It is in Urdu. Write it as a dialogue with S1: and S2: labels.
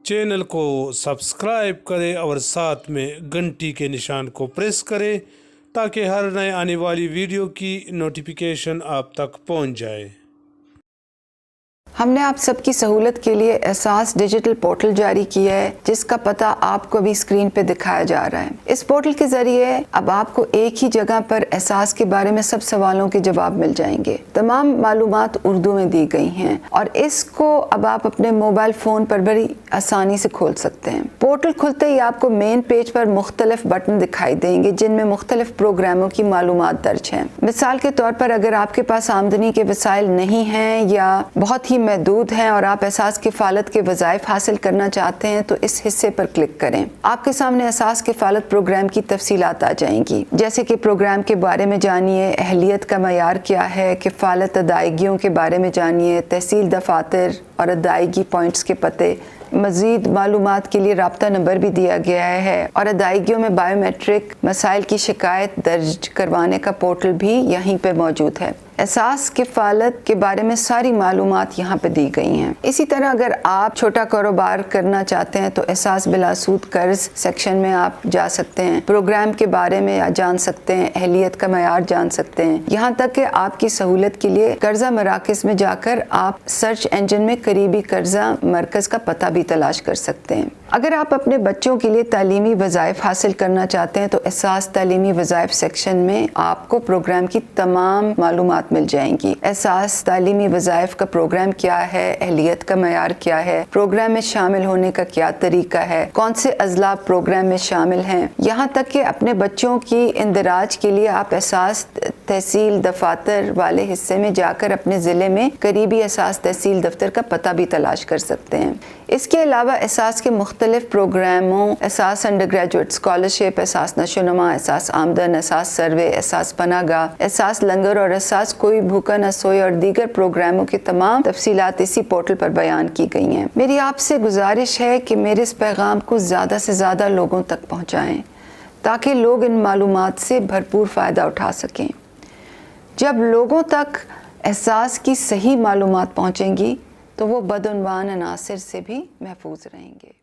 S1: چینل کو سبسکرائب کریں اور ساتھ میں گھنٹی کے نشان کو پریس کریں تاکہ ہر نئے آنے والی ویڈیو کی نوٹیفیکیشن آپ تک پہنچ جائے۔
S2: ہم نے آپ سب کی سہولت کے لیے احساس ڈیجیٹل پورٹل جاری کیا ہے جس کا پتہ آپ کو بھی اسکرین پہ دکھایا جا رہا ہے۔ اس پورٹل کے ذریعے اب آپ کو ایک ہی جگہ پر احساس کے بارے میں سب سوالوں کے جواب مل جائیں گے۔ تمام معلومات اردو میں دی گئی ہیں اور اس کو اب آپ اپنے موبائل فون پر بڑی آسانی سے کھول سکتے ہیں۔ پورٹل کھلتے ہی آپ کو مین پیج پر مختلف بٹن دکھائی دیں گے جن میں مختلف پروگراموں کی معلومات درج ہیں۔ مثال کے طور پر اگر آپ کے پاس آمدنی کے وسائل نہیں ہیں یا بہت ہی محدود ہیں اور آپ احساس کفالت کے وظائف حاصل کرنا چاہتے ہیں تو اس حصے پر کلک کریں۔ آپ کے سامنے احساس کفالت پروگرام کی تفصیلات آ جائیں گی، جیسے کہ پروگرام کے بارے میں جانیے، اہلیت کا معیار کیا ہے، کفالت ادائیگیوں کے بارے میں جانیے، تحصیل دفاتر اور ادائیگی پوائنٹس کے پتے۔ مزید معلومات کے لیے رابطہ نمبر بھی دیا گیا ہے اور ادائیگیوں میں بائیو میٹرک مسائل کی شکایت درج کروانے کا پورٹل بھی یہیں پہ موجود ہے۔ احساس کفالت کے بارے میں ساری معلومات یہاں پہ دی گئی ہیں۔ اسی طرح اگر آپ چھوٹا کاروبار کرنا چاہتے ہیں تو احساس بلا سود قرض سیکشن میں آپ جا سکتے ہیں، پروگرام کے بارے میں جان سکتے ہیں، اہلیت کا معیار جان سکتے ہیں، یہاں تک کہ آپ کی سہولت کے لیے قرضہ مراکز میں جا کر آپ سرچ انجن میں قریبی قرضہ مرکز کا پتہ بھی تلاش کر سکتے ہیں۔ اگر آپ اپنے بچوں کے لیے تعلیمی وظائف حاصل کرنا چاہتے ہیں تو احساس تعلیمی وظائف سیکشن میں آپ کو پروگرام کی تمام معلومات مل جائیں گی۔ احساس تعلیمی وظائف کا پروگرام کیا ہے، اہلیت کا معیار کیا ہے، پروگرام میں شامل ہونے کا کیا طریقہ ہے، کون سے اضلاع پروگرام میں شامل ہیں، یہاں تک کہ اپنے بچوں کی اندراج کے لیے آپ احساس تحصیل دفاتر والے حصے میں جا کر اپنے ضلع میں قریبی احساس تحصیل دفتر کا پتہ بھی تلاش کر سکتے ہیں۔ اس کے علاوہ احساس کے مختلف پروگراموں، احساس انڈر گریجویٹ اسکالرشپ، احساس نشوونما، احساس آمدن، احساس سروے، احساس پناہ گاہ، احساس لنگر اور احساس کوئی بھوکا نہ سوئے اور دیگر پروگراموں کی تمام تفصیلات اسی پورٹل پر بیان کی گئی ہیں۔ میری آپ سے گزارش ہے کہ میرے اس پیغام کو زیادہ سے زیادہ لوگوں تک پہنچائیں تاکہ لوگ ان معلومات سے بھرپور فائدہ اٹھا سکیں۔ جب لوگوں تک احساس کی صحیح معلومات پہنچیں گی تو وہ بدعنوان عناصر سے بھی محفوظ رہیں گے۔